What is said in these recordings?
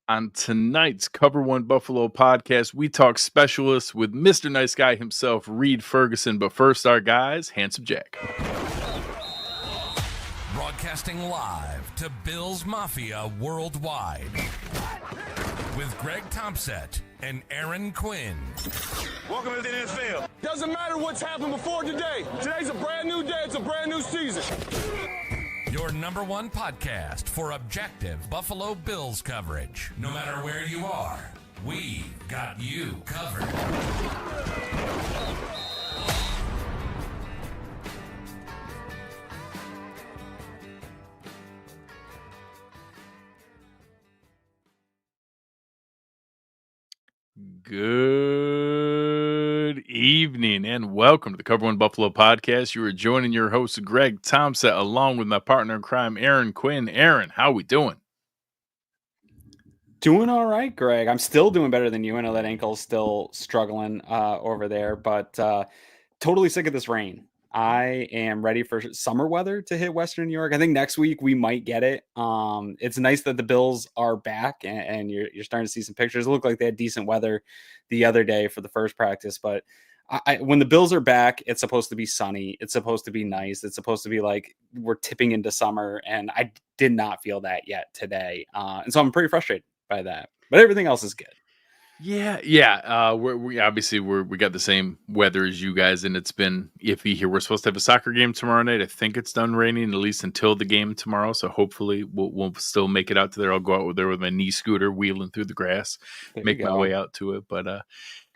On tonight's Cover One Buffalo podcast, we talk specialists with Mr. Nice Guy himself, Reid Ferguson. But first, our guys, Handsome Jack. Broadcasting live to Bills Mafia worldwide with Greg Tompsett and Aaron Quinn. Welcome to the NFL. Doesn't matter what's happened before today. Today's a brand new day. It's a brand new season. Your number one podcast for objective Buffalo Bills coverage. No matter where you are, we got you covered. Good evening and welcome to the Cover One Buffalo podcast. You are joining your host, Greg Tompsett, along with my partner in crime, Aaron Quinn. Aaron, how we doing? Doing all right, Greg. I'm still doing better than you. I know that ankle's still struggling over there, but totally sick of this rain. I am ready for summer weather to hit Western New York. I think next week we might get it. It's nice that the Bills are back and you're starting to see some pictures. It looked like they had decent weather the other day for the first practice, but when the Bills are back, it's supposed to be sunny. It's supposed to be nice. It's supposed to be like we're tipping into summer, and I did not feel that yet today. And so I'm pretty frustrated by that, but everything else is good. Yeah. We obviously we got the same weather as you guys, and it's been iffy here. We're supposed to have a soccer game tomorrow night. I think it's done raining, at least until the game tomorrow. So hopefully we'll still make it out to there. I'll go out there with my knee scooter, wheeling through the grass, make my way out to it. But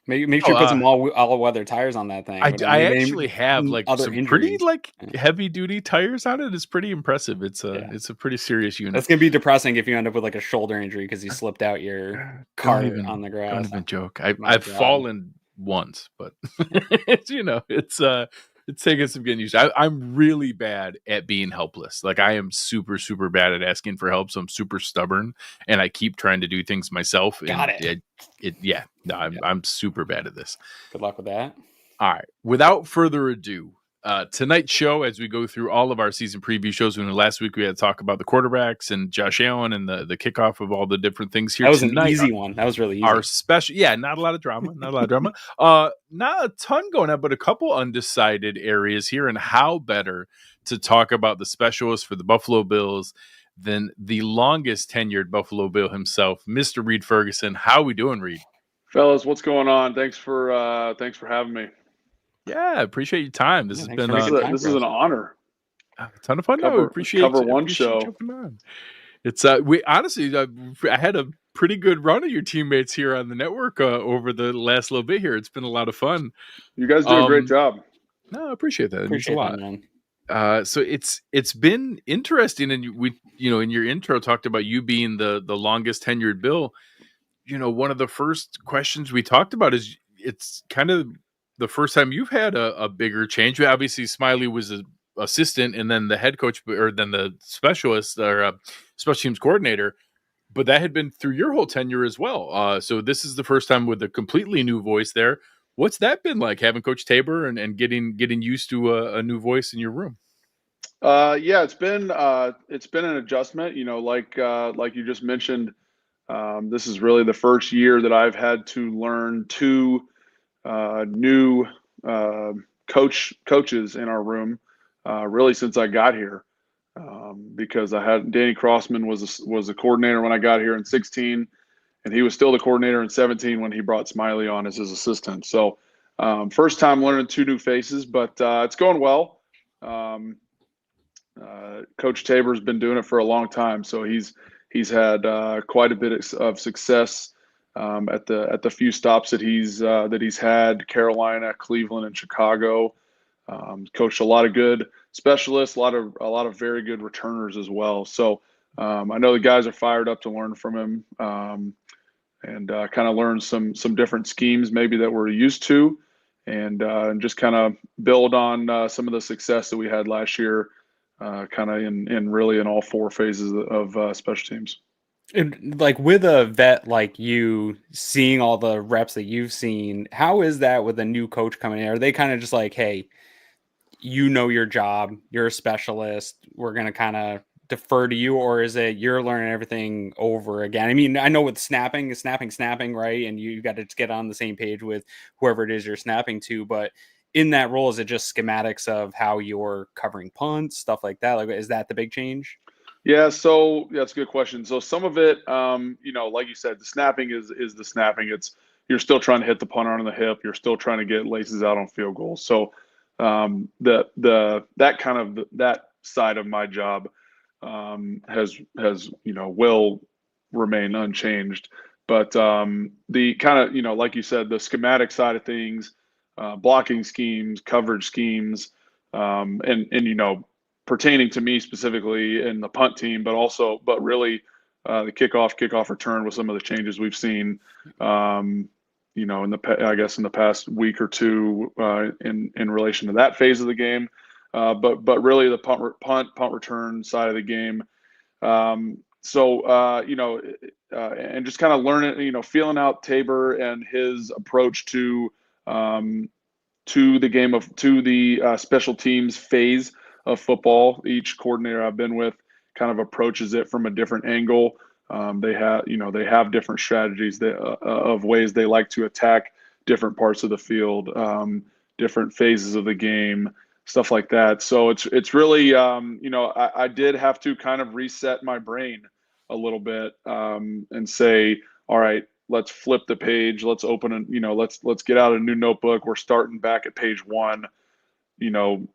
make sure you put some all weather tires on that thing. I actually have like some injuries. Pretty heavy duty tires on it. It's pretty impressive. It's a pretty serious unit. That's gonna be depressing if you end up with like a shoulder injury because you slipped out your cart on the grass. Don't even joke. I've fallen once, but it's taking some getting used to. I'm really bad at being helpless. Like I am super, super bad at asking for help. So I'm super stubborn and I keep trying to do things myself. Got it. I'm super bad at this. Good luck with that. All right. Without further ado, tonight's show, as we go through all of our season preview shows, last week we had to talk about the quarterbacks and Josh Allen and the kickoff of all the different things here. That was tonight, an easy one. That was really easy. Our special, not a lot of drama, not a ton going on, but a couple undecided areas here, and how better to talk about the specialists for the Buffalo Bills than the longest tenured Buffalo Bill himself, Mr. Reid Ferguson. How we doing, Reid? Fellas, what's going on? Thanks for having me. Yeah, appreciat your time. This has been this is an honor. A ton of fun. We appreciate cover one show. It's we honestly, I had a pretty good run of your teammates here on the network over the last little bit here. It's been a lot of fun. You guys do a great job. No, I appreciate that. It means a lot. Man. So it's been interesting, and we in your intro talked about you being the longest tenured Bill. One of the first questions we talked about is it's kind of the first time you've had a bigger change. Obviously, Smiley was an assistant, and then the head coach, or then the specialist or special teams coordinator. But that had been through your whole tenure as well. So this is the first time with a completely new voice there. What's that been like, having Coach Tabor and getting used to a new voice in your room? It's been an adjustment. Like you just mentioned, this is really the first year that I've had to learn two new coaches in our room, really since I got here, because I had Danny Crossman was a coordinator when I got here in 2016, and he was still the coordinator in 2017 when he brought Smiley on as his assistant. So first time learning two new faces, but it's going well. Coach Tabor's been doing it for a long time, so he's had quite a bit of success at the few stops that he's had: Carolina, Cleveland, and Chicago. Coached a lot of good specialists, a lot of very good returners as well. So I know the guys are fired up to learn from him, and kind of learn some different schemes maybe that we're used to, and just kind of build on some of the success that we had last year, kind of in all four phases of special teams. And like with a vet like you, seeing all the reps that you've seen, how is that with a new coach coming in? Are they kind of just like, hey, you know your job, you're a specialist, we're going to kind of defer to you, or is it you're learning everything over again? I mean, I know with snapping, right? And you got to get on the same page with whoever it is you're snapping to, but in that role, is it just schematics of how you're covering punts, stuff like that? Like, is that the big change? Yeah, so that's a good question. So some of it, like you said, the snapping is the snapping. It's you're still trying to hit the punter on the hip. You're still trying to get laces out on field goals. So that side of my job has will remain unchanged. But the kind of like you said, the schematic side of things, blocking schemes, coverage schemes, and pertaining to me specifically in the punt team, but really the kickoff return with some of the changes we've seen, in the past week or two in relation to that phase of the game, but really the punt return side of the game. And just kind of learning, feeling out Tabor and his approach to the special teams phase of football. Each coordinator I've been with kind of approaches it from a different angle. They have different strategies of ways they like to attack different parts of the field, different phases of the game, stuff like that. So it's really I did have to kind of reset my brain a little bit and say, all right, let's flip the page. Let's open let's get out a new notebook. We're starting back at page 1.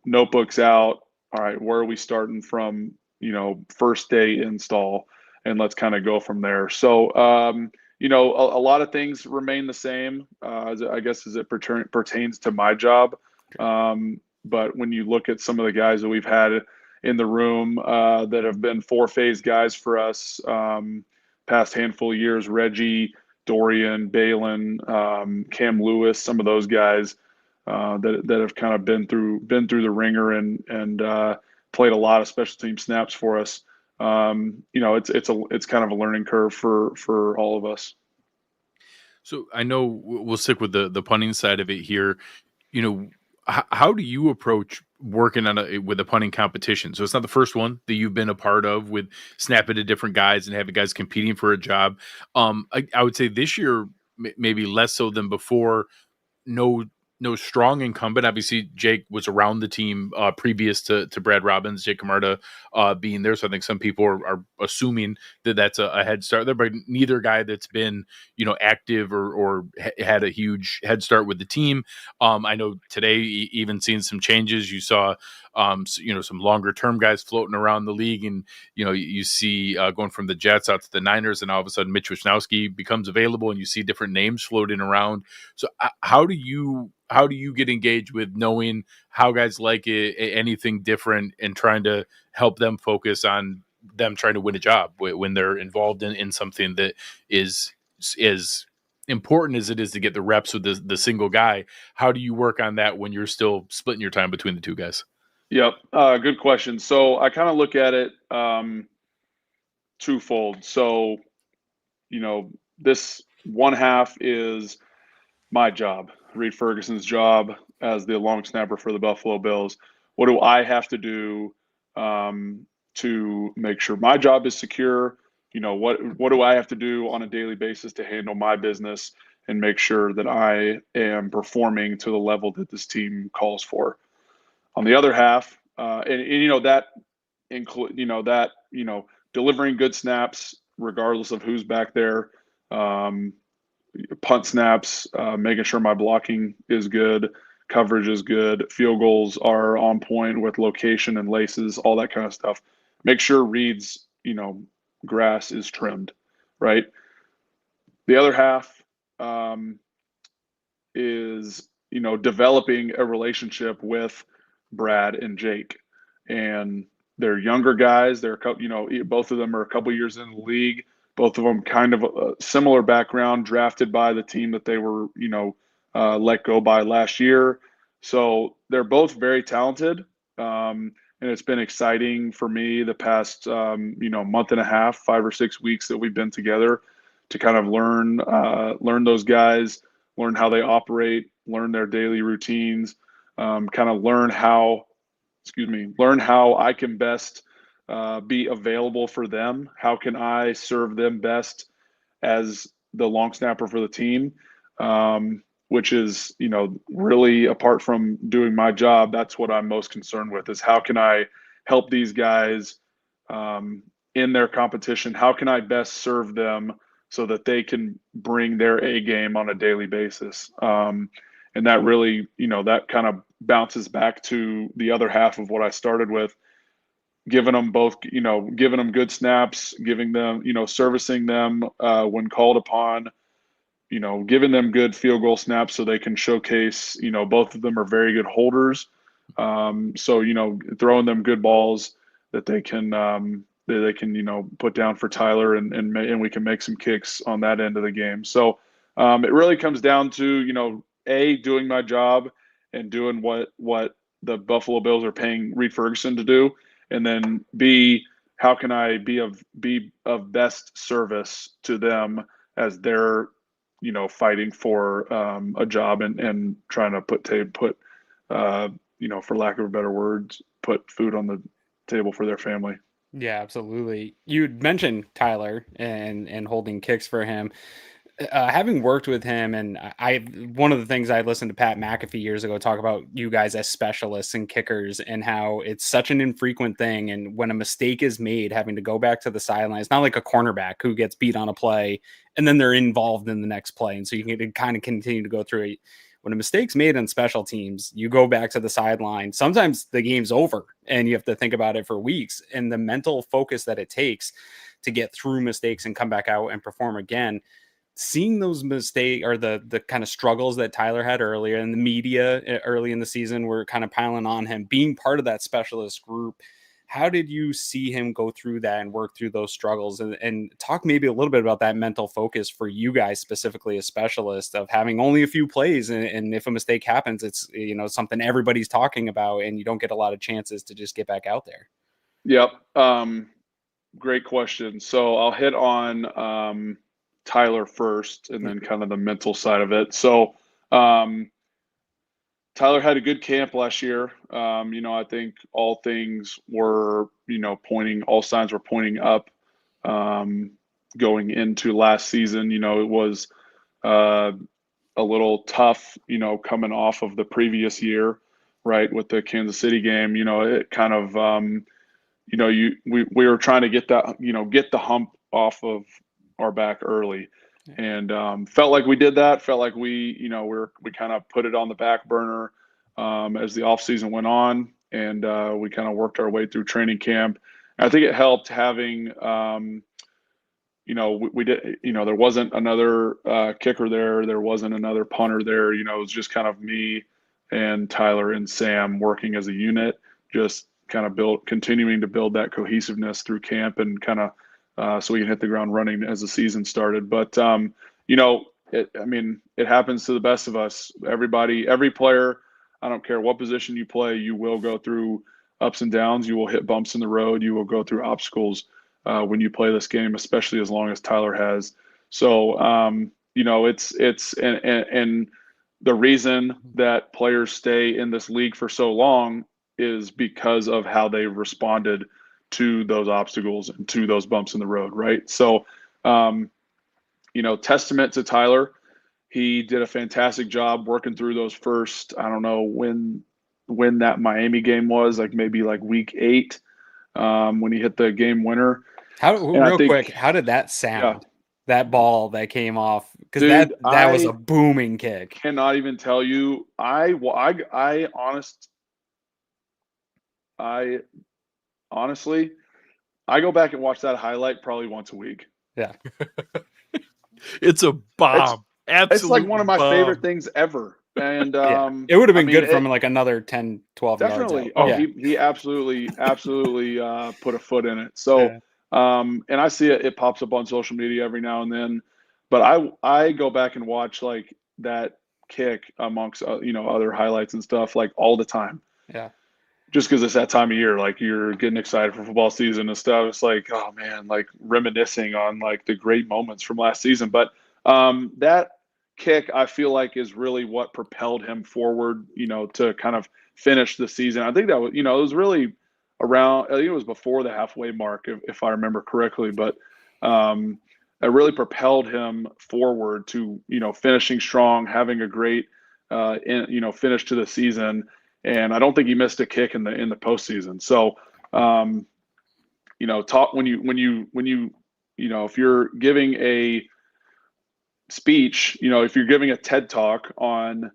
Notebooks out. All right, where are we starting from? First day install, and let's kind of go from there. So, a lot of things remain the same, as it pertains to my job. But when you look at some of the guys that we've had in the room that have been 4-phase guys for us, past handful of years, Reggie, Dorian, Balin, Cam Lewis, some of those guys that have kind of been through the ringer and played a lot of special team snaps for us. It's kind of a learning curve for all of us. So I know we'll stick with the punting side of it here. How do you approach working with a punting competition? So it's not the first one that you've been a part of with snapping to different guys and having guys competing for a job. I would say this year, maybe less so than before. No strong incumbent. Obviously, Jake was around the team previous to Brad Robbins, Jake Camarda being there. So I think some people are assuming that that's a head start there, but neither guy that's been, active or had a huge head start with the team. I know today, even seeing some changes, you saw, some longer term guys floating around the league, and you see going from the Jets out to the Niners, and all of a sudden Mitch Wisnowski becomes available, and you see different names floating around. So how do you get engaged with knowing how guys like it, anything different, and trying to help them focus on them trying to win a job when they're involved in something that is as important as it is to get the reps with the single guy? How do you work on that when you're still splitting your time between the two guys? Yep. Good question. So I kind of look at it twofold. So, this one half is my job, Reid Ferguson's job as the long snapper for the Buffalo Bills. What do I have to do to make sure my job is secure? What do I have to do on a daily basis to handle my business and make sure that I am performing to the level that this team calls for? On the other half, that include delivering good snaps regardless of who's back there, punt snaps, making sure my blocking is good, coverage is good, field goals are on point with location and laces, all that kind of stuff. Make sure Reid's grass is trimmed, right? The other half is developing a relationship with Brad and Jake, and they're younger guys. They're both of them are a couple years in the league. Both of them kind of a similar background, drafted by the team that they were let go by last year. So they're both very talented, and it's been exciting for me the past month and a half, 5 or 6 weeks that we've been together to kind of learn those guys, learn how they operate, learn their daily routines. Kind of learn how I can best be available for them? How can I serve them best as the long snapper for the team? Which is, really apart from doing my job, that's what I'm most concerned with is how can I help these guys in their competition? How can I best serve them so that they can bring their A game on a daily basis? And that really, that kind of bounces back to the other half of what I started with, giving them both, giving them good snaps, giving them, servicing them when called upon, giving them good field goal snaps so they can showcase, both of them are very good holders. So, throwing them good balls that they can, put down for Tyler and we can make some kicks on that end of the game. So it really comes down to, doing my job and doing what the Buffalo Bills are paying Reid Ferguson to do. And then B, how can I be of best service to them as they're, fighting for a job and trying to put for lack of a better words, put food on the table for their family. Yeah, absolutely. You'd mentioned Tyler and holding kicks for him. Having worked with him, and one of the things I listened to Pat McAfee years ago talk about you guys as specialists and kickers and how it's such an infrequent thing. And when a mistake is made, having to go back to the sideline, it's not like a cornerback who gets beat on a play and then they're involved in the next play. And so you can kind of continue to go through it. When a mistake's made on special teams, you go back to the sideline. Sometimes the game's over and you have to think about it for weeks. And the mental focus that it takes to get through mistakes and come back out and perform again. Seeing those mistakes or the kind of struggles that Tyler had earlier, and the media early in the season were kind of piling on him, being part of that specialist group, how did you see him go through that and work through those struggles and talk maybe a little bit about that mental focus for you guys, specifically as specialists, of having only a few plays. And if a mistake happens, it's, something everybody's talking about and you don't get a lot of chances to just get back out there. Yep. Great question. So I'll hit on, Tyler first and then kind of the mental side of it. So Tyler had a good camp last year. I think all things were, all signs were pointing up going into last season. It was a little tough, coming off of the previous year, right, with the Kansas City game. It kind of, we were trying to get that, get the hump off of our back early, and felt like we did that. Felt like we kind of put it on the back burner as the off season went on, and we kind of worked our way through training camp. And I think it helped having, we did, there wasn't another kicker there. There wasn't another punter there. It was just kind of me and Tyler and Sam working as a unit, just kind of continuing to build that cohesiveness through camp and kind of, so we can hit the ground running as the season started. But, it happens to the best of us. Every player, I don't care what position you play, you will go through ups and downs. You will hit bumps in the road. You will go through obstacles when you play this game, especially as long as Tyler has. So, it's the reason that players stay in this league for so long is because of how they responded to those obstacles and to those bumps in the road, right? So, testament to Tyler. He did a fantastic job working through those first, I don't know when that Miami game was, like maybe like week 8, when he hit the game winner. Real quick, how did that sound? Yeah. That ball that came off, because that was a booming kick. Cannot even tell you. Honestly, I go back and watch that highlight probably once a week. Yeah. It's a bomb. It's like one of my favorite things ever. And it would have been good from like another 10, 12 definitely. yards out. Oh, yeah. He absolutely put a foot in it. So, and I see it pops up on social media every now and then, but I go back and watch like that kick amongst, other highlights and stuff like all the time. Yeah. Just because it's that time of year, like you're getting excited for football season and stuff. It's like, oh man, like reminiscing on like the great moments from last season. But that kick, I feel like, is really what propelled him forward, to kind of finish the season. I think that was, it was really around, I think it was before the halfway mark, if I remember correctly, but it really propelled him forward to, finishing strong, having a great, finish to the season. And I don't think he missed a kick in the postseason. So, talk when you if you're giving a speech, if you're giving a TED talk on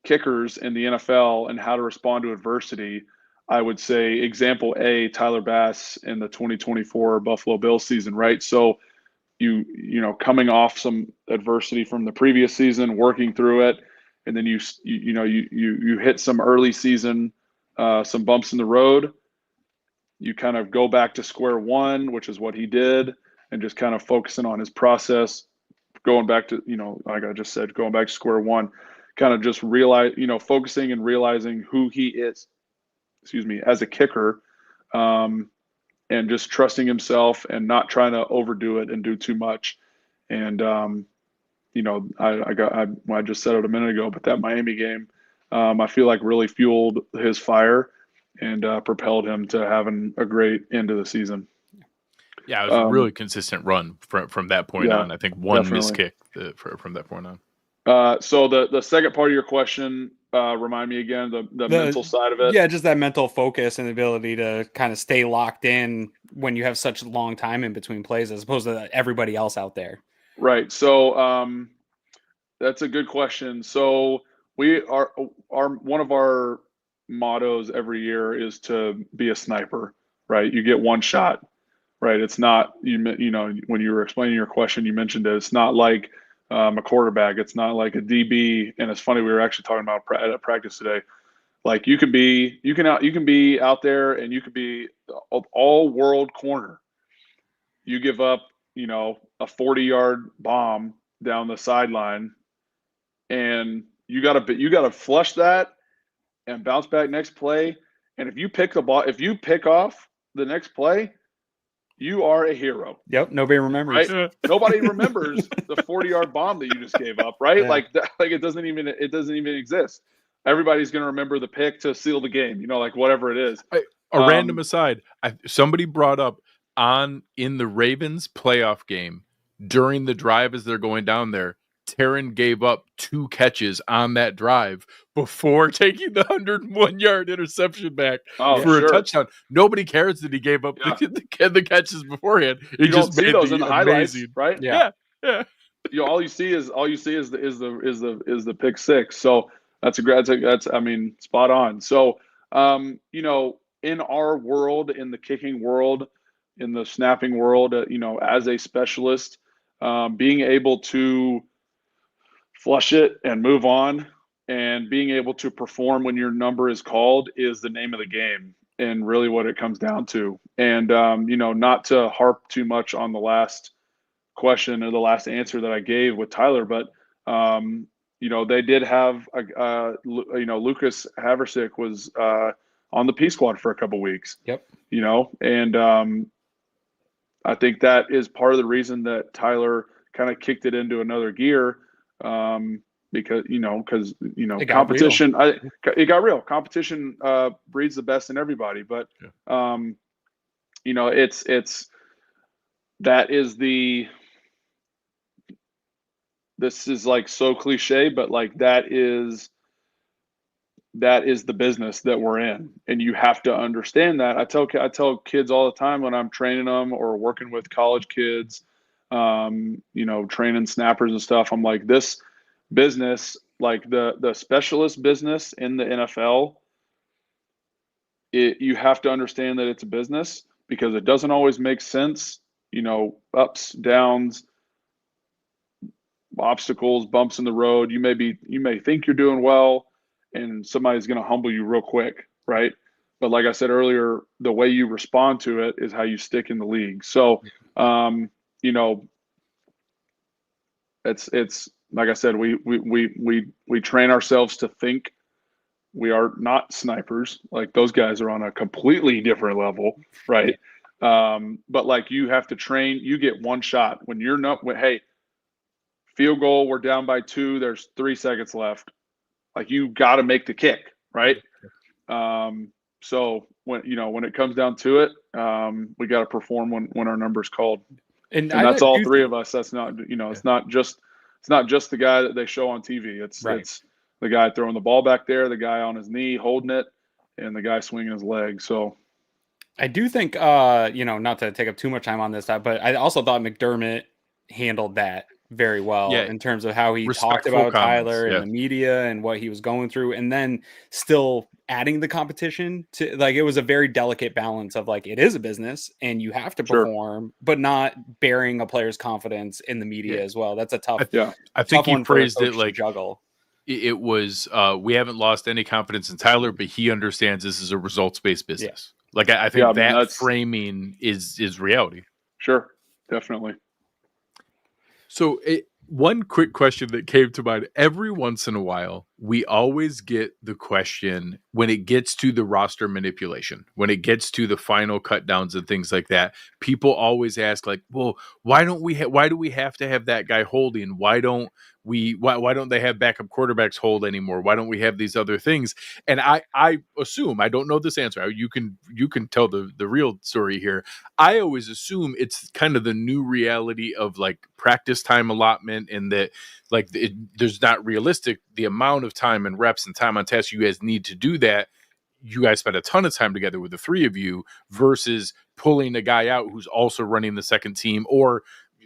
kickers in the NFL and how to respond to adversity, I would say example A, Tyler Bass in the 2024 Buffalo Bills season, right? So coming off some adversity from the previous season, working through it, and then you hit some early season, some bumps in the road. You kind of go back to square one, which is what he did, and just kind of focusing on his process, going back to, like I just said, going back to square one, kind of just realize, focusing and realizing who he is, as a kicker, and just trusting himself and not trying to overdo it and do too much. And, I just said it a minute ago, but that Miami game, I feel like really fueled his fire and propelled him to having a great end of the season. Yeah, it was a really consistent run from that point on. I think one missed kick from that point on. So the second part of your question, remind me again, the mental side of it. Yeah, just that mental focus and ability to kind of stay locked in when you have such a long time in between plays as opposed to everybody else out there. Right. So that's a good question. So we are one of our mottos every year is to be a sniper, right? You get one shot, right? It's not, when you were explaining your question, you mentioned it. It's not like a quarterback. It's not like a DB. And it's funny, we were actually talking about at practice today. Like you can be out there and you could be all world corner. You give up, a 40-yard bomb down the sideline, and you gotta flush that and bounce back next play. And if you pick the ball, if you pick off the next play, you are a hero. Yep. Nobody remembers. Right? Nobody remembers the 40-yard bomb that you just gave up, right? Yeah. Like it doesn't even exist. Everybody's going to remember the pick to seal the game, like whatever it is. A random aside, somebody brought up in the Ravens playoff game during the drive as they're going down there, Taryn gave up 2 catches on that drive before taking the 101-yard interception back for a touchdown. Nobody cares that he gave up the catches beforehand. You just made those in the highlights, right? Yeah. All you see is the pick six. So that's spot on. So in our world, in the kicking world, in the snapping world, as a specialist, being able to flush it and move on and being able to perform when your number is called is the name of the game and really what it comes down to. And, not to harp too much on the last question or the last answer that I gave with Tyler, but, they did have, Lucas Haversick was on the P squad for a couple weeks. Yep. And I think that is part of the reason that Tyler kind of kicked it into another gear. Because competition, it got real. Competition breeds the best in everybody. But this is like so cliche, but like that is the business that we're in, and you have to understand that. I tell kids all the time when I'm training them or working with college kids, training snappers and stuff. I'm like, this business, like the specialist business in the NFL, you have to understand that it's a business because it doesn't always make sense. Ups, downs, obstacles, bumps in the road. You may think you're doing well, and somebody's going to humble you real quick, right? But like I said earlier, the way you respond to it is how you stick in the league. So, it's like I said, we train ourselves to think. We are not snipers. Like those guys are on a completely different level, right? But like you have to train. You get one shot when you're not. Hey, field goal. We're down by 2. There's 3 seconds left. Like you got to make the kick, right? So when it comes down to it, we got to perform when our number's called, and I that's all do three think- of us. That's not it's not just the guy that they show on TV. It's the guy throwing the ball back there, the guy on his knee holding it, and the guy swinging his leg. So I do think, not to take up too much time on this, but I also thought McDermott handled that very well Yeah. in terms of how he talked Respectful about comments, Tyler and the media and what he was going through, and then still adding the competition to, like, it was a very delicate balance of, like, it is a business and you have to perform, but not bearing a player's confidence in the media as well. That's a tough, I think he one phrased for a it coach like to juggle. it was, we haven't lost any confidence in Tyler, but he understands this is a results-based business. Like, I think that framing is reality. Sure, definitely. So one quick question that came to mind: every once in a while, we always get the question when it gets to the roster manipulation, when it gets to the final cut downs and things like that, people always ask, like, well, why do we have to have that guy holding? Why don't they have backup quarterbacks hold anymore? Why don't we have these other things? And I assume, I don't know this answer. You can tell the real story here. I always assume it's kind of the new reality of, like, practice time allotment, and that, like, there's not realistic the amount of time and reps and time on task you guys need to do that. You guys spend a ton of time together with the three of you versus pulling a guy out who's also running the second team. Or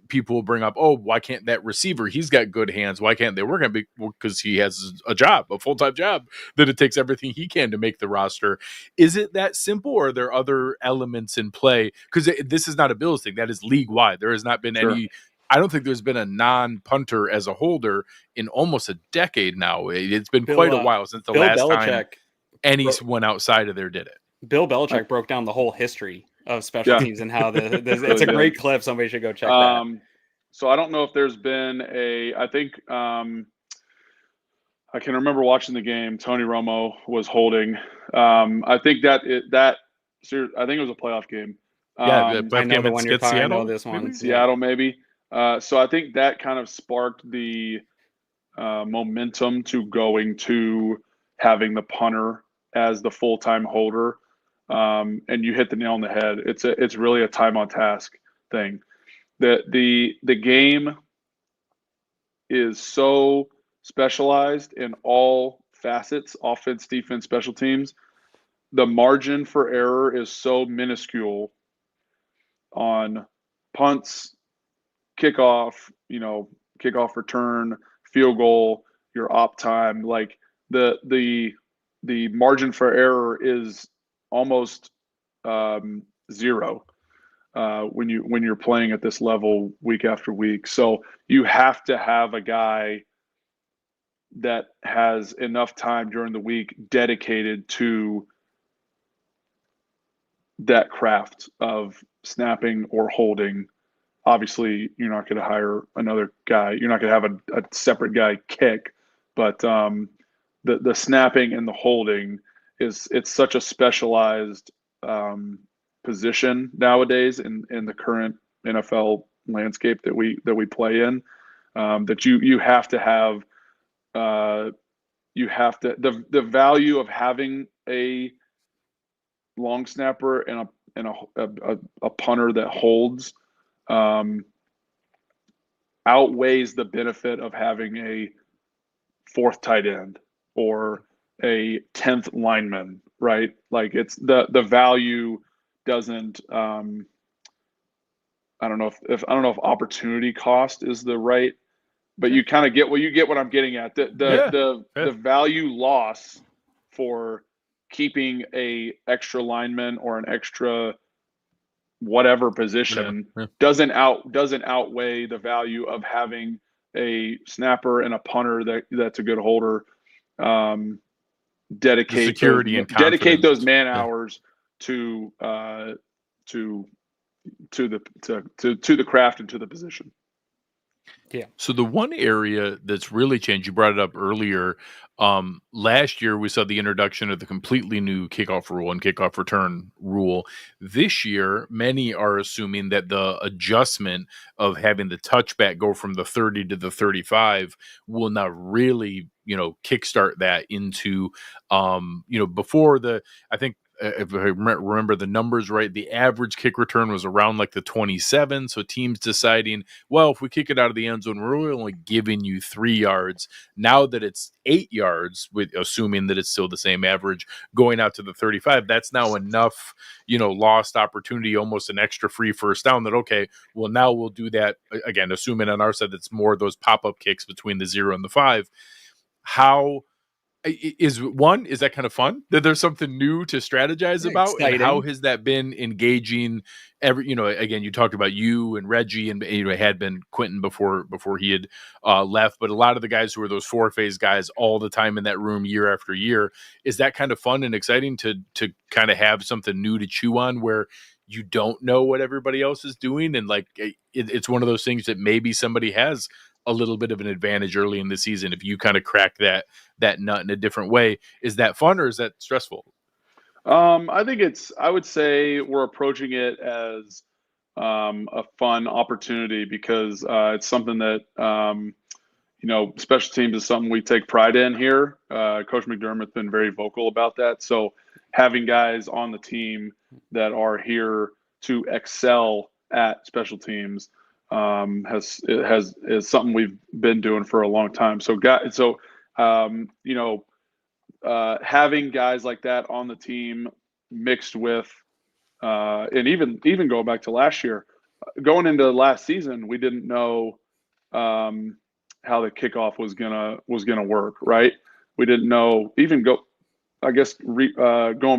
people will bring up, oh, why can't that receiver? He's got good hands. Why can't they work on it? Because he has a job, a full-time job, that it takes everything he can to make the roster. Is it that simple, or are there other elements in play? Because this is not a Bills thing. That is league-wide. There has not been any. I don't think there's been a non-punter as a holder in almost a decade now. It's been quite a while since the last time anyone outside of there did it. Bill Belichick broke down the whole history of special teams and how it's a great clip. Somebody should go check that. So I don't know if there's been I think I can remember watching the game. Tony Romo was holding. I think I think it was a playoff game. The playoff I know game the one you're talking. I know this one. Seattle, maybe. So I think that kind of sparked the momentum to going to having the punter as the full-time holder. And you hit the nail on the head. It's really a time on task thing. The game is so specialized in all facets: offense, defense, special teams. The margin for error is so minuscule on punts, kickoff return, field goal, your op time. Like, the margin for error is almost zero when you're playing at this level week after week. So you have to have a guy that has enough time during the week dedicated to that craft of snapping or holding. Obviously, you're not going to hire another guy. You're not going to have a separate guy kick, but the snapping and the holding it's such a specialized position nowadays in the current NFL landscape that we play in, that you have to have the value of having a long snapper and a punter that holds outweighs the benefit of having a fourth tight end or a 10th lineman, right? Like, it's the value doesn't I don't know if opportunity cost is the right, but you kind of get what I'm getting at. The value loss for keeping a extra lineman or an extra whatever position doesn't outweigh the value of having a snapper and a punter that's a good holder. Dedicate those man hours to the craft and to the position. Yeah. So the one area that's really changed, you brought it up earlier. Last year we saw the introduction of the completely new kickoff rule and kickoff return rule. This year, many are assuming that the adjustment of having the touchback go from the 30 to the 35 will now really, kickstart that into, before I think if I remember the numbers right, the average kick return was around like the 27. So teams deciding, well, if we kick it out of the end zone, we're really only giving you 3 yards. Now that it's 8 yards, with assuming that it's still the same average, going out to the 35, that's now enough, lost opportunity, almost an extra free first down that, okay, well, now we'll do that again, assuming on our side that's more of those pop-up kicks between the 0 and the 5. How is that kind of fun that there's something new to strategize about? Exciting. And how has that been engaging again, you talked about you and Reggie, and it had been Quentin before he had left, but a lot of the guys who were those 4-phase guys all the time in that room year after year. Is that kind of fun and exciting to kind of have something new to chew on where you don't know what everybody else is doing, and like it's one of those things that maybe somebody has a little bit of an advantage early in the season if you kind of crack that nut in a different way? Is that fun or is that stressful? I would say we're approaching it as a fun opportunity because it's something that, special teams is something we take pride in here. Coach McDermott's been very vocal about that. So having guys on the team that are here to excel at special teams is something we've been doing for a long time. So having guys like that on the team mixed with, and even going back to last year, going into last season, we didn't know how the kickoff was gonna work, right? We didn't know going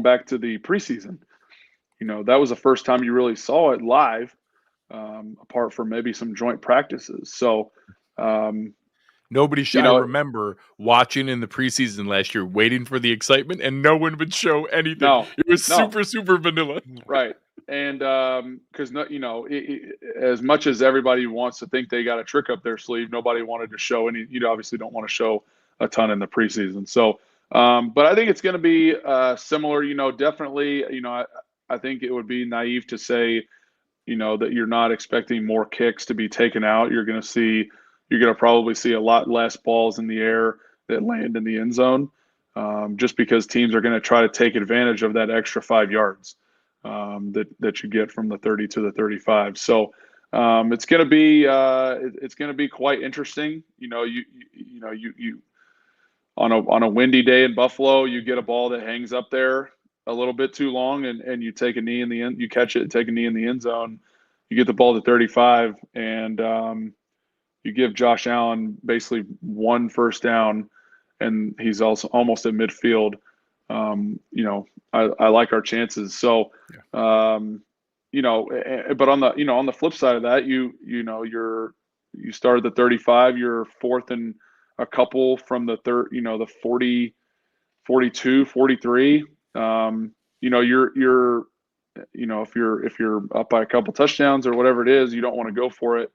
back to the preseason. That was the first time you really saw it live, apart from maybe some joint practices. So. Nobody I remember watching in the preseason last year, waiting for the excitement, and no one would show anything. No, it was super vanilla. Right. And because, as much as everybody wants to think they got a trick up their sleeve, nobody wanted to show any. You obviously don't want to show a ton in the preseason. So, but I think it's going to be similar. Definitely, I think it would be naive to say, that you're not expecting more kicks to be taken out. You're going to probably see a lot less balls in the air that land in the end zone, just because teams are going to try to take advantage of that extra 5 yards that you get from the 30 to the 35. So it's going to be quite interesting. You on a windy day in Buffalo, you get a ball that hangs up there a little bit too long, and you take a knee in the end. You catch it, take a knee in the end zone. You get the ball to 35, and you give Josh Allen basically 1 first down, and he's also almost at midfield. I like our chances. So, but on the flip side of that, you start at the 35, you're fourth and a couple from the the 40, 42, 43. If you're up by a couple touchdowns or whatever it is, you don't want to go for it.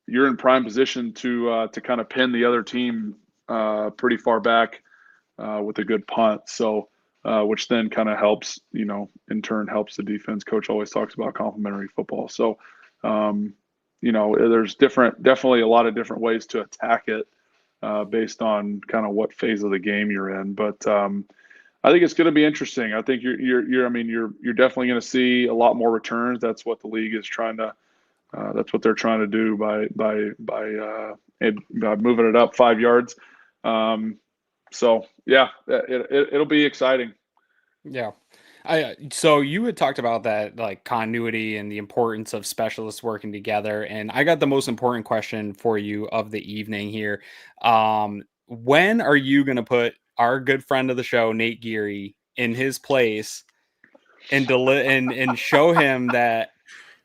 You're in prime position to kind of pin the other team pretty far back with a good punt. So, which then kind of helps, in turn helps the defense. Coach always talks about complementary football. So, there's definitely a lot of different ways to attack it based on kind of what phase of the game you're in. But I think it's going to be interesting. I think you're definitely going to see a lot more returns. That's what the league is trying to. That's what they're trying to do by moving it up 5 yards. So yeah, it'll be exciting. Yeah. So you had talked about that, like continuity and the importance of specialists working together. And I got the most important question for you of the evening here. When are you going to put our good friend of the show, Nate Geary, in his place and show him that?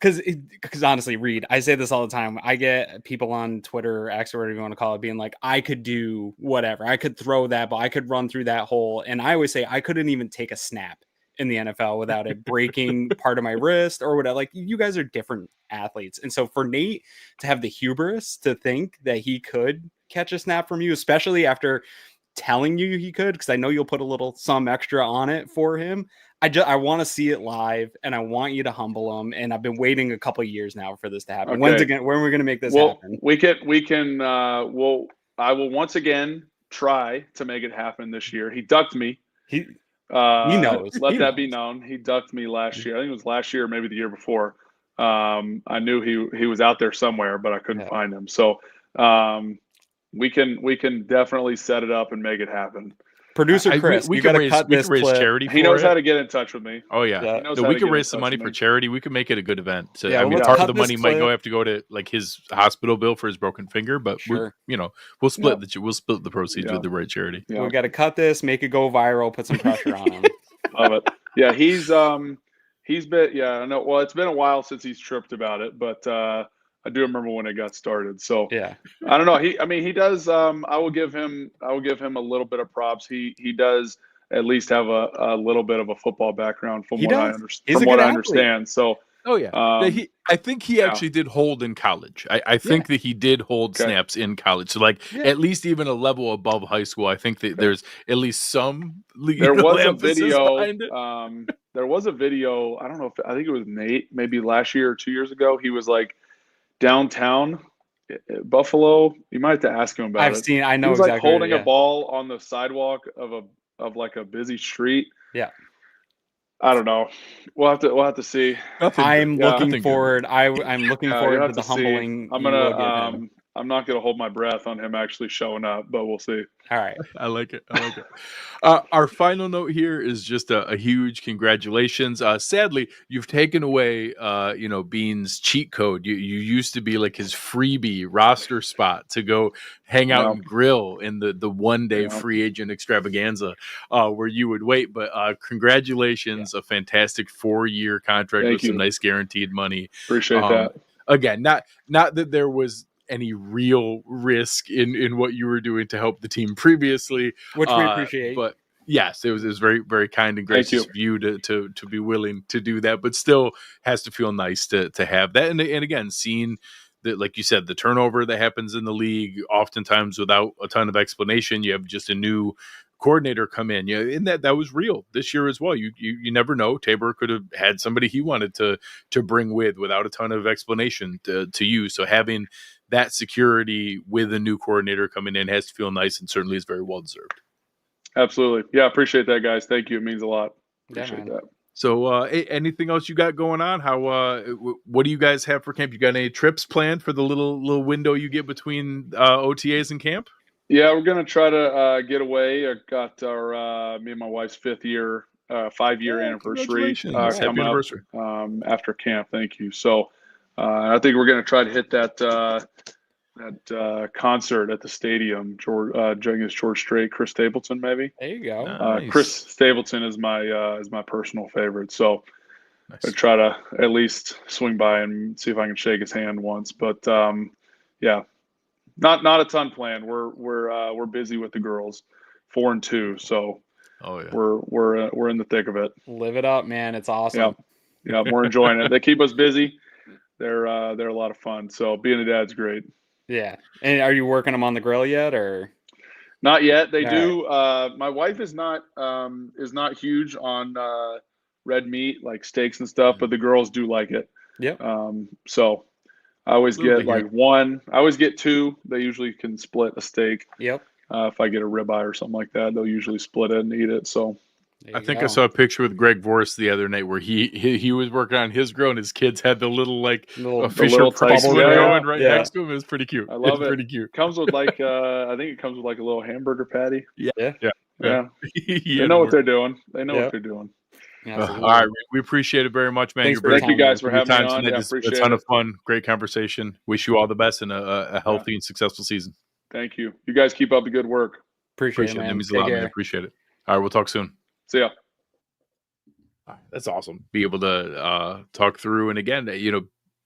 Because honestly, Reid, I say this all the time. I get people on Twitter, or X, or whatever you want to call it, being like, I could do whatever. I could throw that ball. I could run through that hole. And I always say I couldn't even take a snap in the NFL without it breaking part of my wrist or whatever. Like, you guys are different athletes. And so for Nate to have the hubris to think that he could catch a snap from you, especially after telling you he could, because I know you'll put some extra on it for him. I want to see it live, and I want you to humble him. And I've been waiting a couple of years now for this to happen. Okay. When are we going to make this happen? I will once again try to make it happen this year. He ducked me. He knows. Let He that be knows. known. He ducked me last year. I think it was last year, maybe the year before. I knew he was out there somewhere, but I couldn't find him. So we can definitely set it up and make it happen. Producer Chris, we you can got to raise cut this raise clip. charity He for knows it. how to get in touch with me. Oh yeah, He knows no, how we to can get raise in some touch money with for me. charity. We can make it a good event. So, Yeah, I mean, let's part of cut the this money might go clip. have to go to like his hospital bill for his broken finger, but Sure. we'll split we'll split the proceeds with the right charity. Yeah. We got to cut this, make it go viral, put some pressure on him. Love it. Yeah, he's been, I know. Well, it's been a while since he's tripped about it, but I do remember when it got started. So Yeah. I don't know. He does. I will give him a little bit of props. He does at least have a little bit of a football background from He what I does. understand. He's a From what good I athlete. understand. So Oh yeah, I think he actually did hold in college. I think that he did hold snaps in college. So like at least even a level above high school. I think that there's at least some there was a emphasis video. behind it. There was a video. I don't know if I think it was Nate, maybe last year or 2 years ago. He was like downtown Buffalo. You might have to ask him about it. I know he was exactly. like holding a ball on the sidewalk of like a busy street. Yeah. I don't know. We'll have to see. I'm looking forward. I'm looking forward to the see. humbling. I'm not gonna hold my breath on him actually showing up, but we'll see. All right. I like it. Our final note here is just a huge congratulations. Sadly, you've taken away, Bean's cheat code. You used to be like his freebie roster spot to go hang out and grill in the one day free agent extravaganza where you would wait. But congratulations, a fantastic 4-year contract with some nice guaranteed money. Appreciate that. Again, not that there was any real risk in what you were doing to help the team previously, which we appreciate. But yes, it was very, very kind and gracious of you to be willing to do that. But still, has to feel nice to have that. And again, seeing that, like you said, the turnover that happens in the league, oftentimes without a ton of explanation, you have just a new coordinator come in. And that was real this year as well. You never know. Tabor could have had somebody he wanted to bring without a ton of explanation to you. So having that security with a new coordinator coming in has to feel nice and certainly is very well deserved. Absolutely. Yeah, appreciate that, guys. Thank you. It means a lot. Appreciate that. So anything else you got going on? How what do you guys have for camp? You got any trips planned for the little window you get between OTAs and camp? Yeah, we're gonna try to get away. I got our me and my wife's 5-year anniversary coming up after camp. Thank you. So I think we're gonna try to hit that concert at the stadium. George Strait, Chris Stapleton, maybe. There you go. Nice. Chris Stapleton is my personal favorite. So I try to at least swing by and see if I can shake his hand once. But yeah. Not a ton planned. We're busy with the girls, 4 and 2. So we're in the thick of it. Live it up, man. It's awesome. Yeah, we're enjoying it. They keep us busy. They're a lot of fun. So being a dad's great. Yeah. And are you working them on the grill yet, or? Not yet. They do. Right. My wife is not huge on red meat like steaks and stuff, but the girls do like it. Yep. So. I always get one. I always get 2. They usually can split a steak. Yep. If I get a ribeye or something like that, they'll usually split it and eat it. So I think I saw a picture with Greg Vorst the other night where he was working on his grill and his kids had the little Fisher Price one going right next to him. It was pretty cute. I love it. Pretty cute. Comes with I think it comes with like a little hamburger patty. Yeah. They know what they're doing. What they're doing. All right, we appreciate it very much, man. Thank you guys for having me on. Yeah, appreciate a ton of fun, great conversation. Wish you all the best and a healthy and successful season. Thank you. You guys keep up the good work. Appreciate it, man. It means a lot, man. Appreciate it. All right, we'll talk soon. See ya. That's awesome. Be able to talk through, and again,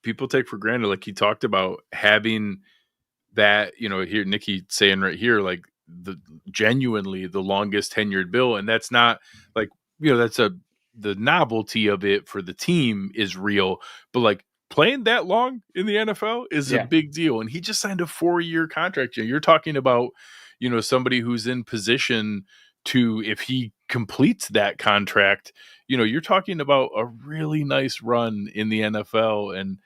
people take for granted, like he talked about having that. Here Nikki saying right here, like genuinely the longest tenured Bill, and that's not like that's the novelty of it for the team is real, but like playing that long in the NFL is a big deal. And he just signed a 4-year contract. You're talking about, somebody who's in position to, if he completes that contract, you're talking about a really nice run in the NFL. And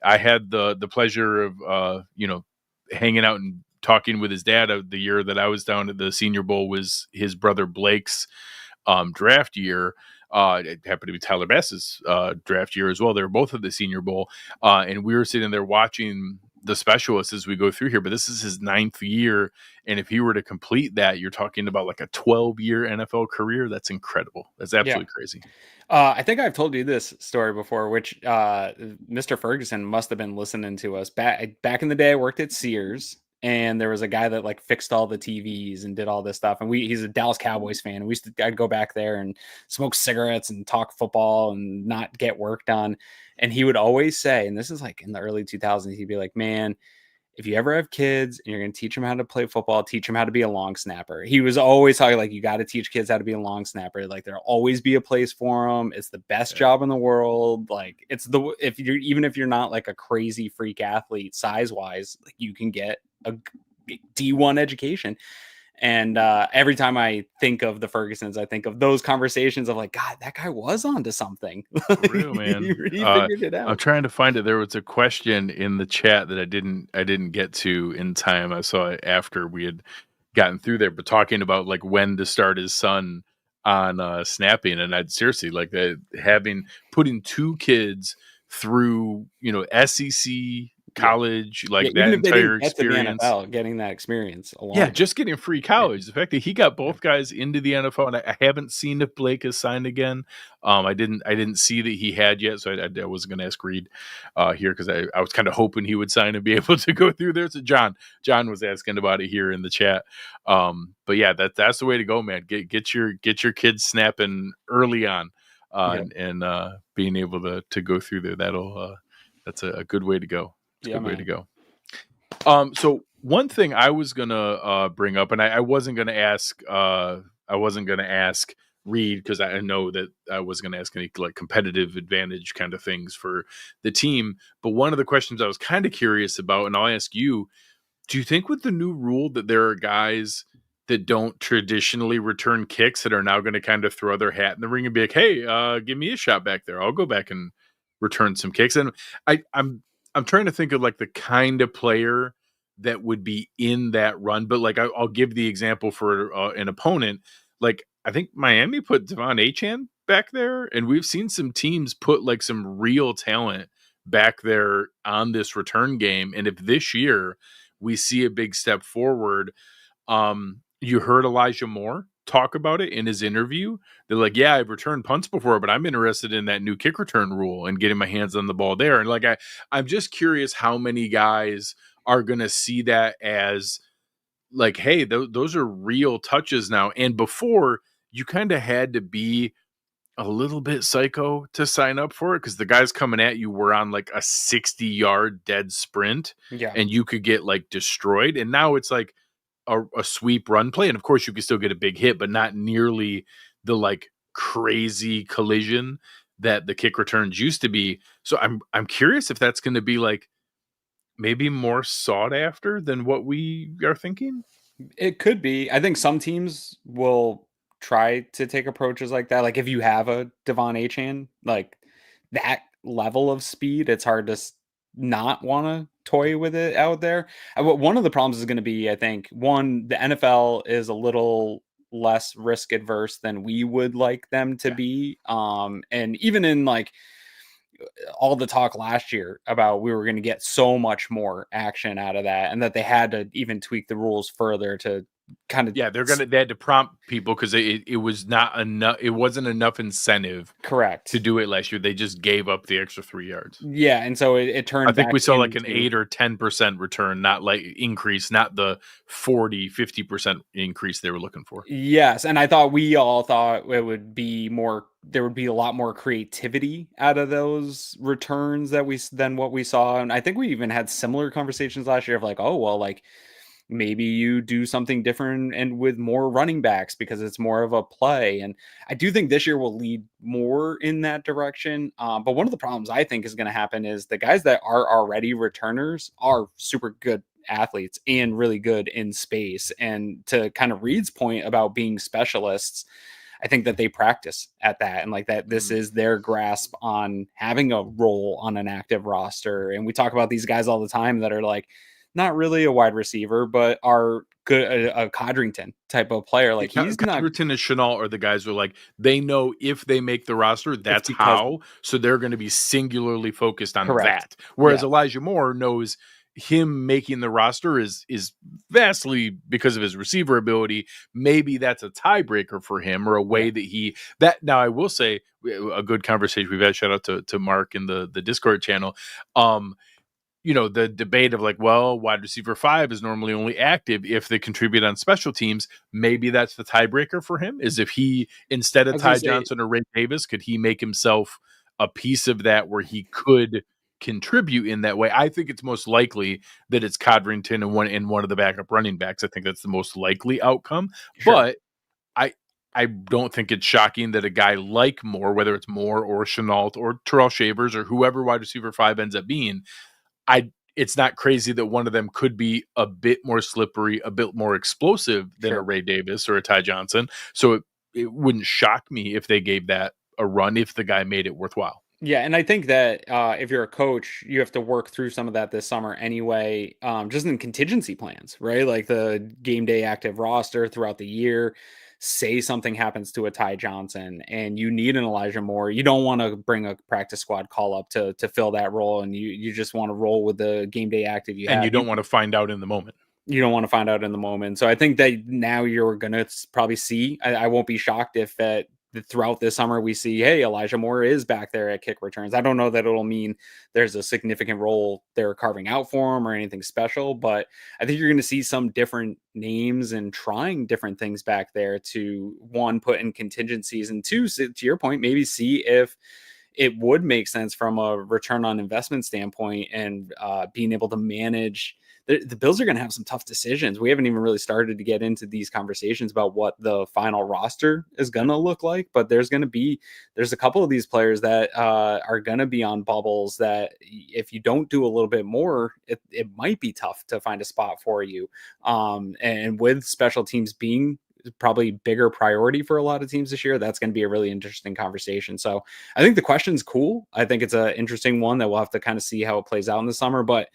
I had the pleasure of, hanging out and talking with his dad the year that I was down at the Senior Bowl was his brother Blake's draft year. It happened to be Tyler Bass's draft year as well. They were both at the Senior Bowl, and we were sitting there watching the specialists as we go through here. But this is his 9th year, and if he were to complete that, you're talking about like a 12-year NFL career. That's incredible. That's absolutely crazy. I think I've told you this story before, which Mr. Ferguson must have been listening to us back in the day. I worked at Sears, and there was a guy that like fixed all the TVs and did all this stuff. And he's a Dallas Cowboys fan. And I'd go back there and smoke cigarettes and talk football and not get work done. And he would always say, and this is like in the early 2000s, he'd be like, man, if you ever have kids and you're going to teach them how to play football, teach them how to be a long snapper. He was always talking like, you got to teach kids how to be a long snapper. Like there'll always be a place for them. It's the best job in the world. Like if you're not like a crazy freak athlete size wise, like you can get a D1 education. And every time I think of the Fergusons, I think of those conversations of like, God, that guy was onto something. For real, man. he figured it out. I'm trying to find it. There was a question in the chat that I didn't get to in time. I saw it after we had gotten through there, but talking about like when to start his son on snapping. And I'd seriously like that, putting 2 kids through, SEC college, like that entire experience, getting that experience along. Yeah, just getting free college. The fact that he got both guys into the NFL, and I haven't seen if Blake has signed again. I didn't see that he had yet, so I wasn't going to ask Reid here because I was kind of hoping he would sign and be able to go through there. So John was asking about it here in the chat. But yeah, that's the way to go, man. Get your kids snapping early on, and being able to go through there. That's a good way to go. It's a good way to go. So one thing I was gonna bring up, and I wasn't gonna ask Reid because I know that I was gonna ask any like competitive advantage kind of things for the team. But one of the questions I was kind of curious about, and I'll ask you: do you think with the new rule that there are guys that don't traditionally return kicks that are now going to kind of throw their hat in the ring and be like, "Hey, give me a shot back there. I'll go back and return some kicks." And I'm trying to think of like the kind of player that would be in that run, but like I'll give the example for an opponent. Like I think Miami put Devon Achane back there, and we've seen some teams put like some real talent back there on this return game. And if this year we see a big step forward, you heard Elijah Moore talk about it in his interview. They're like, yeah, I've returned punts before, but I'm interested in that new kick return rule and getting my hands on the ball there. And like, I'm just curious how many guys are going to see that as like, hey, those are real touches now. And before, you kind of had to be a little bit psycho to sign up for it because the guys coming at you were on like a 60-yard dead sprint, and you could get like destroyed. And now it's like a sweep run play, and of course you can still get a big hit, but not nearly the like crazy collision that the kick returns used to be. So I'm curious if that's going to be like maybe more sought after than what we are thinking. It could be. I think some teams will try to take approaches like that. Like if you have a Devon Achane, like that level of speed, it's hard to not want to toy with it out there. One of the problems is going to be, I think, one, the NFL is a little less risk adverse than we would like them to be. And even in like all the talk last year about we were going to get so much more action out of that, and that they had to even tweak the rules further to kind of they had to prompt people because it was not enough. It wasn't enough incentive, correct, to do it last year. They just gave up the extra 3 yards. Yeah, and so it turned. I think we saw like an 8 or 10% return, not like increase, not the 40-50% increase they were looking for. Yes, and I thought we all thought it would be more. There would be a lot more creativity out of those returns than what we saw, and I think we even had similar conversations last year of like, oh well, like maybe you do something different and with more running backs because it's more of a play. And I do think this year will lead more in that direction. But one of the problems I think is going to happen is the guys that are already returners are super good athletes and really good in space. And to kind of Reid's point about being specialists, I think that they practice at that, and like that this is their grasp on having a role on an active roster. And we talk about these guys all the time that are like, not really a wide receiver, but are good, a Codrington type of player. Like he's not. Codrington and Chenault are the guys who are like, they know if they make the roster, that's because how. So they're going to be singularly focused on correct. that. Whereas Yeah. Elijah Moore knows him making the roster is vastly because of his receiver ability. Maybe that's a tiebreaker for him, or a way that now I will say a good conversation we've had. Shout out to Mark in the Discord channel. The debate of like, well, wide receiver 5 is normally only active if they contribute on special teams. Maybe that's the tiebreaker for him, is if he, instead of Ty Johnson or Ray Davis, could he make himself a piece of that where he could contribute in that way? I think it's most likely that it's Codrington and one of the backup running backs. I think that's the most likely outcome. Sure. But I don't think it's shocking that a guy like Moore, whether it's Moore or Chenault or Terrell Shavers or whoever wide receiver 5 ends up being, it's not crazy that one of them could be a bit more slippery, a bit more explosive than a Ray Davis or a Ty Johnson. So it wouldn't shock me if they gave that a run, if the guy made it worthwhile. Yeah, and I think that if you're a coach, you have to work through some of that this summer anyway, just in contingency plans, right? Like the game day active roster throughout the year. Say something happens to a Ty Johnson and you need an Elijah Moore. You don't want to bring a practice squad call up to fill that role, and you just want to roll with the game day active you have. And you don't want to find out in the moment. You don't want to find out in the moment. So I think that now you're going to probably see, I won't be shocked if throughout this summer we see, hey, Elijah Moore is back there at kick returns. I don't know that it'll mean there's a significant role they're carving out for him or anything special, but I think you're going to see some different names and trying different things back there to, one, put in contingencies, and two, to your point, maybe see if it would make sense from a return on investment standpoint, and being able to manage. The Bills are going to have some tough decisions. We haven't even really started to get into these conversations about what the final roster is going to look like, but there's a couple of these players that are going to be on bubbles that if you don't do a little bit more, it might be tough to find a spot for you. And with special teams being probably bigger priority for a lot of teams this year, that's going to be a really interesting conversation. So I think the question's cool. I think it's an interesting one that we'll have to kind of see how it plays out in the summer, but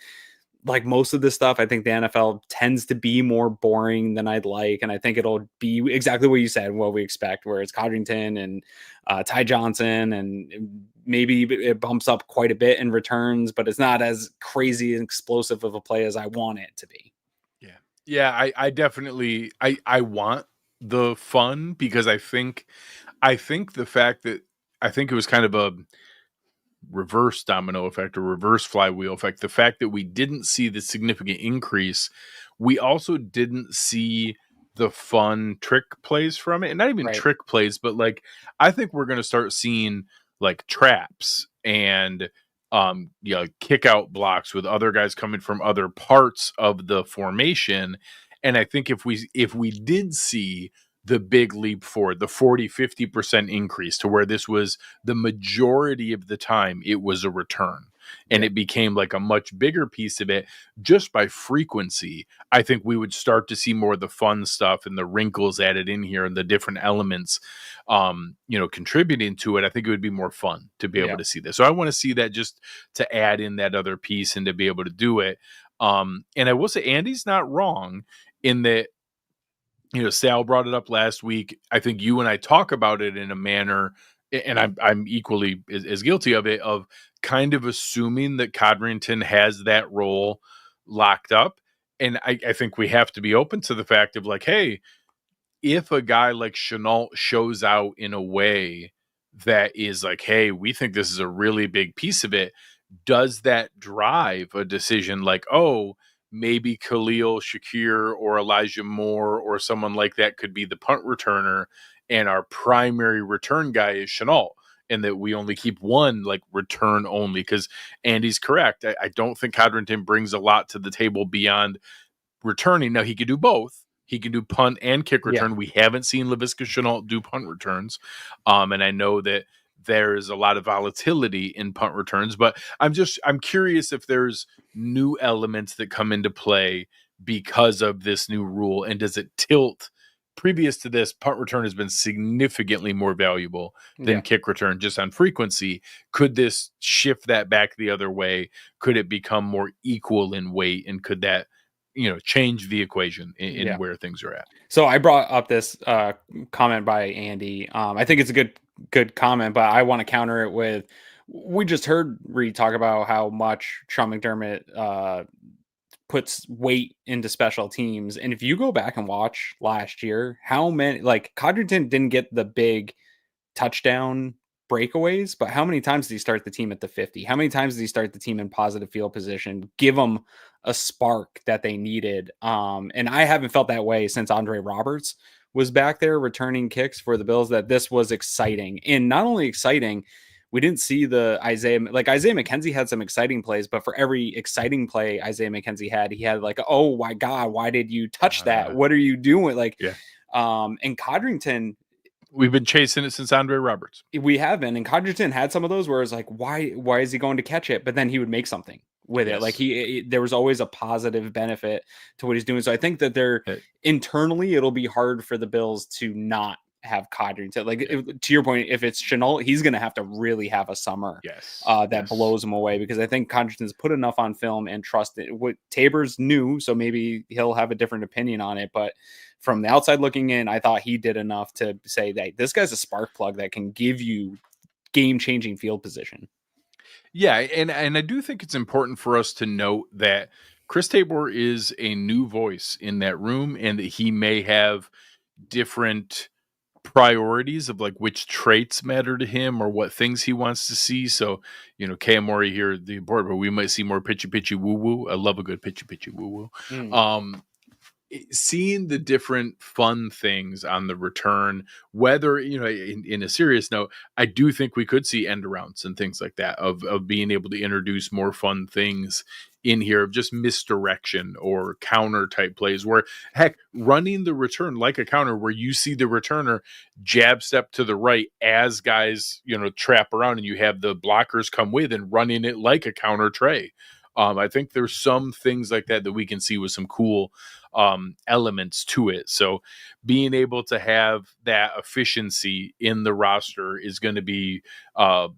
like most of this stuff, I think the NFL tends to be more boring than I'd like. And I think it'll be exactly what you said, what we expect, where it's Codrington and Ty Johnson, and maybe it bumps up quite a bit in returns, but it's not as crazy and explosive of a play as I want it to be. Yeah. I definitely, I want the fun, because I think the fact that I think it was kind of a reverse domino effect or reverse flywheel effect. The fact that we didn't see the significant increase, we also didn't see the fun trick plays from it, and not even trick plays, but like, I think we're going to start seeing like traps and kick out blocks with other guys coming from other parts of the formation. And I think if we did see the big leap forward, the 40-50% increase to where this was the majority of the time it was a return, and it became like a much bigger piece of it just by frequency, I think we would start to see more of the fun stuff and the wrinkles added in here and the different elements, contributing to it. I think it would be more fun to be able to see this. So I want to see that, just to add in that other piece and to be able to do it. And I will say Andy's not wrong in that, Sal brought it up last week. I think you and I talk about it in a manner, and I'm equally as guilty of it, of kind of assuming that Codrington has that role locked up. And I think we have to be open to the fact of like, hey, if a guy like Chenault shows out in a way that is like, hey, we think this is a really big piece of it, does that drive a decision like, oh, maybe Khalil Shakir or Elijah Moore or someone like that could be the punt returner, and our primary return guy is Chenault, and that we only keep one like return only? Because Andy's correct. I don't think Codrington brings a lot to the table beyond returning. Now, he could do both. He can do punt and kick return. We haven't seen Laviska Chenault do punt returns. And I know that there's a lot of volatility in punt returns, but I'm curious if there's new elements that come into play because of this new rule, and does it tilt previous to this, punt return has been significantly more valuable than kick return just on frequency. Could this shift that back the other way? Could it become more equal in weight? And could that, change the equation in where things are at? So I brought up this comment by Andy. I think it's a good comment, but I want to counter it with, we just heard Reid talk about how much Sean McDermott puts weight into special teams. And if you go back and watch last year, how many, like, Codrington didn't get the big touchdown breakaways, but how many times did he start the team at the 50? How many times did he start the team in positive field position, give them a spark that they needed? And I haven't felt that way since Andre Roberts was back there returning kicks for the Bills, that this was exciting. And not only exciting, we didn't see the Isaiah McKenzie had some exciting plays, but for every exciting play Isaiah McKenzie had, he had like, oh my God, why did you touch that? What are you doing? And Codrington, we've been chasing it since Andre Roberts. We have been, and Codrington had some of those where it's like, why is he going to catch it? But then he would make something with it. Like there was always a positive benefit to what he's doing. So I think that internally, it'll be hard for the Bills to not have Codrington. To your point, if it's Shenault, he's going to have to really have a summer that blows him away, because I think Codrington's put enough on film and trusted. What Tabor's new, so maybe he'll have a different opinion on it. But from the outside looking in, I thought he did enough to say that this guy's a spark plug that can give you game-changing field position. Yeah, and I do think it's important for us to note that Chris Tabor is a new voice in that room, and that he may have different priorities of like which traits matter to him or what things he wants to see. So, Kay Amori here at the board, but we might see more pitchy woo woo. I love a good pitchy woo woo. Seeing the different fun things on the return, whether, in a serious note, I do think we could see end arounds and things like that of being able to introduce more fun things in here, of just misdirection or counter type plays where, heck, running the return like a counter where you see the returner jab step to the right as guys, trap around, and you have the blockers come with, and running it like a counter tray. I think there's some things like that we can see with some cool elements to it. So being able to have that efficiency in the roster is going to be a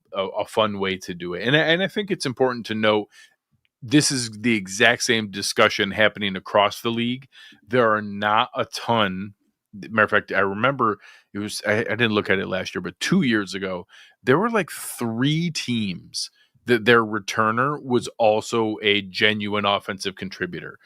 fun way to do it. And I think it's important to note, this is the exact same discussion happening across the league. There are not a ton. Matter of fact, I remember I didn't look at it last year, but 2 years ago, there were like 3 teams that their returner was also a genuine offensive contributor.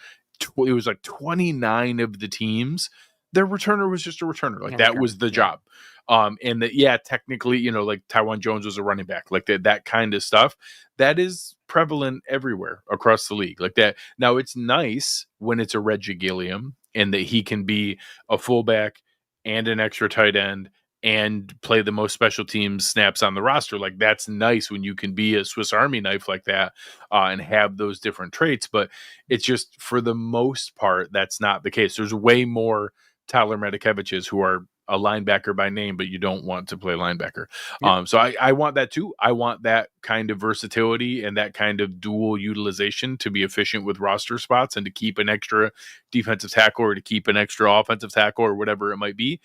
It was like 29 of the teams, their returner was just a returner. Like that was the job. And that, technically, like Tywan Jones was a running back, like that kind of stuff. That is prevalent everywhere across the league, like that. Now it's nice when it's a Reggie Gilliam and that he can be a fullback and an extra tight end and play the most special teams snaps on the roster. Like that's nice when you can be a Swiss Army knife like that and have those different traits. But it's just, for the most part, that's not the case. There's way more Tyler Medikeviches who are a linebacker by name, but you don't want to play linebacker. Yeah. So I want that too. I want that kind of versatility and that kind of dual utilization to be efficient with roster spots and to keep an extra defensive tackle or to keep an extra offensive tackle or whatever it might be.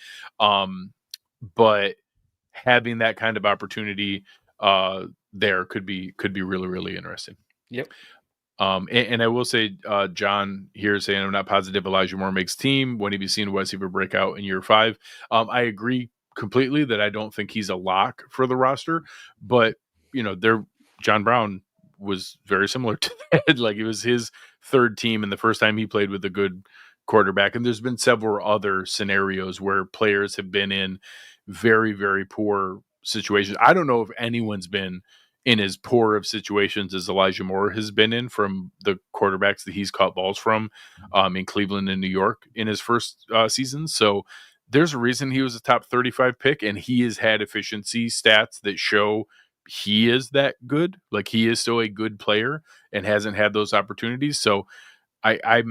But having that kind of opportunity there could be really, really interesting. Yep. And I will say, John here saying, I'm not positive Elijah Moore makes team. When have you seen Wes Ever break out in year 5? I agree completely that I don't think he's a lock for the roster, but John Brown was very similar to that. Like it was his 3rd team and the first time he played with a good quarterback. And there's been several other scenarios where players have been in very, very poor situations. I don't know if anyone's been in as poor of situations as Elijah Moore has been in from the quarterbacks that he's caught balls from in Cleveland and New York in his first season. So there's a reason he was a top 35 pick, and he has had efficiency stats that show he is that good. Like he is still a good player and hasn't had those opportunities. So I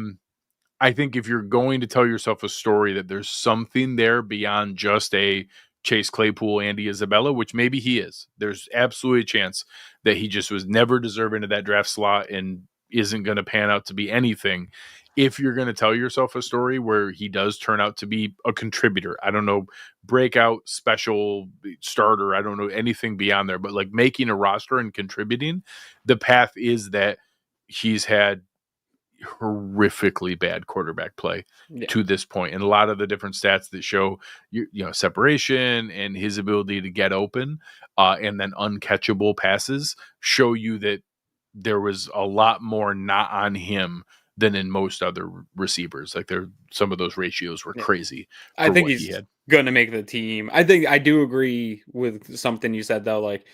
think if you're going to tell yourself a story that there's something there beyond just a Chase Claypool, Andy Isabella, which maybe he is, there's absolutely a chance that he just was never deserving of that draft slot and isn't going to pan out to be anything. if you're going to tell yourself a story where he does turn out to be a contributor, I don't know, breakout, special starter, I don't know anything beyond there, but like making a roster and contributing, the path is that he's had horrifically bad quarterback play to this point, and a lot of the different stats that show you know separation and his ability to get open and then uncatchable passes show you that there was a lot more not on him than in most other receivers. Like some of those ratios were crazy. I think he's going to make the team. I do agree with something you said though. Like,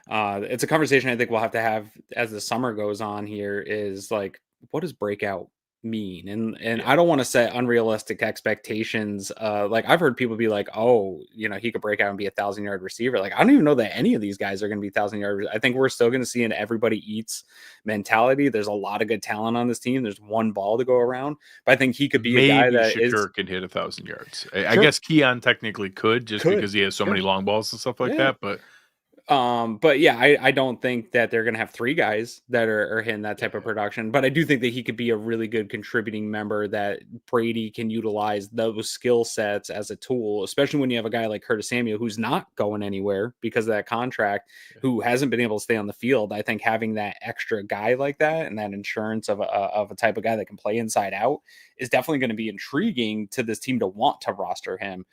it's a conversation I think we'll have to have as the summer goes on here is like, what does breakout mean? And I don't want to set unrealistic expectations. Like I've heard people be like, oh, you know, he could break out and be 1,000-yard receiver. Like, I don't even know that any of these guys are going to be 1,000-yard. I think we're still going to see an everybody eats mentality. There's a lot of good talent on this team. There's one ball to go around, but I think he could be a guy that Shakur can hit 1,000 yards. I guess Keon technically could because he has so many long balls and stuff like that. But yeah, I don't think that they're going to have three guys that are hitting that type of production, but I do think that he could be a really good contributing member that Brady can utilize those skill sets as a tool, especially when you have a guy like Curtis Samuel, who's not going anywhere because of that contract, who hasn't been able to stay on the field. I think having that extra guy like that and that insurance of a type of guy that can play inside out is definitely going to be intriguing to this team to want to roster him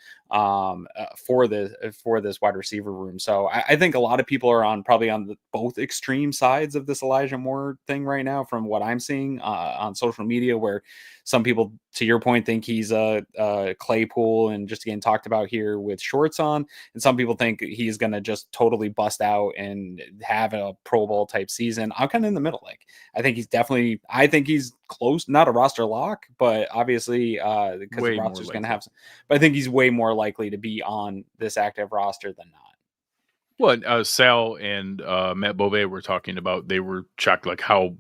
for this wide receiver room. So I think a lot of people are probably on both extreme sides of this Elijah Moore thing right now, from what I'm seeing on social media, where some people, to your point, think he's a Claypool and just getting talked about here with shorts on, and some people think he's going to just totally bust out and have a Pro Bowl type season. I'm kind of in the middle. Like, I think he's close, not a roster lock, but obviously because the roster's going to have some, but I think he's way more likely to be on this active roster than not. Well, Sal and Matt Bove were talking about, they were shocked like how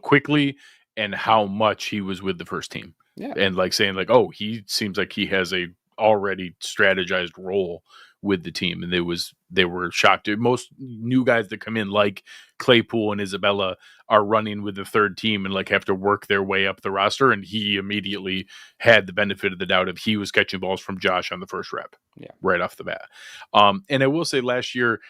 quickly and how much he was with the first team. Yeah. And like saying like, oh, he seems like he has a already strategized role with the team. And they were shocked. Most new guys that come in like Claypool and Isabella are running with the third team and like have to work their way up the roster. And he immediately had the benefit of the doubt of he was catching balls from Josh on the first rep right off the bat. And I will say last year,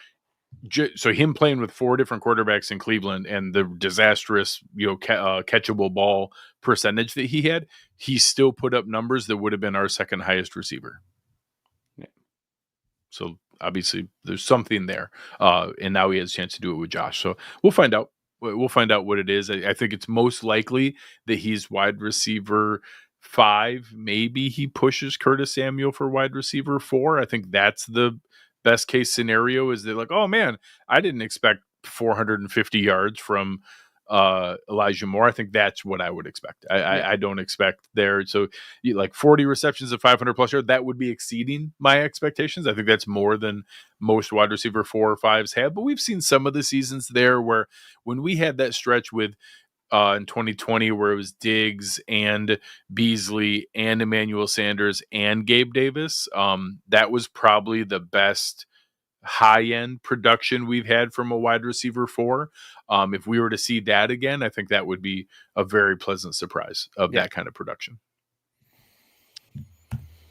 so him playing with four different quarterbacks in Cleveland and the disastrous, catchable ball percentage that he had, he still put up numbers that would have been our second highest receiver. Yeah. So obviously there's something there. And now he has a chance to do it with Josh. So we'll find out. We'll find out what it is. I think it's most likely that he's wide receiver 5. Maybe he pushes Curtis Samuel for wide receiver 4. I think that's the best case scenario, is they're like, oh man, I didn't expect 450 yards from Elijah Moore. I think that's what I would expect. I don't expect there. So like 40 receptions of 500 plus yards, that would be exceeding my expectations. I think that's more than most wide receiver 4 or 5s have, but we've seen some of the seasons there where when we had that stretch with in 2020 where it was Diggs and Beasley and Emmanuel Sanders and Gabe Davis, that was probably the best high-end production we've had from a wide receiver 4. If we were to see that again, I think that would be a very pleasant surprise of that kind of production.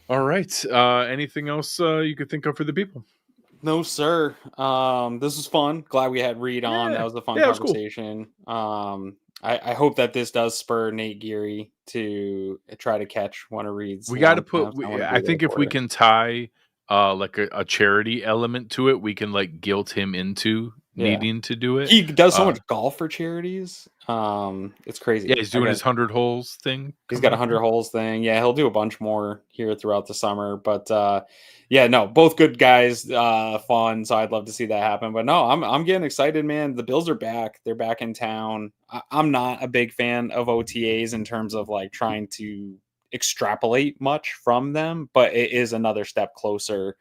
All right. Anything else you could think of for the people? No, sir. This was fun. Glad we had Reid on. That was a fun conversation. Cool. I hope that this does spur Nate Geary to try to catch one of Reid's. We got to put. I think if we can tie like a charity element to it, we can like guilt him into needing to do it. He does so much golf for charities. It's crazy. Yeah, he's doing his 100 holes thing. He's got 100 holes thing. Yeah, he'll do a bunch more here throughout the summer. But both good guys, fun. So I'd love to see that happen. But no, I'm getting excited, man. The Bills are back. They're back in town. I'm not a big fan of OTAs in terms of like trying to extrapolate much from them, but it is another step closer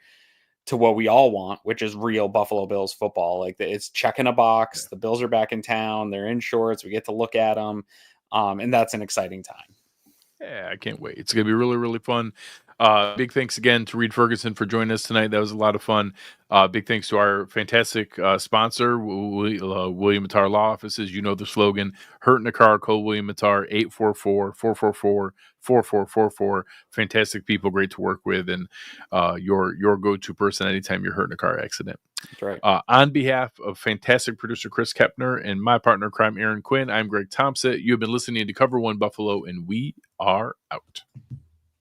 to what we all want, which is real Buffalo Bills football. Like it's checking a box. Yeah. The Bills are back in town. They're in shorts. We get to look at them. And that's an exciting time. Yeah, I can't wait. It's going to be really, really fun. Big thanks again to Reid Ferguson for joining us tonight. That was a lot of fun. Big thanks to our fantastic sponsor, William Mattar Law Offices. You know the slogan, hurt in a car, call William Mattar, 844-444-4444. Fantastic people, great to work with, and your go-to person anytime you're hurt in a car accident. That's right. On behalf of fantastic producer Chris Kepner and my partner in crime, Aaron Quinn, I'm Greg Tompsett. You've been listening to Cover One Buffalo, and we are out.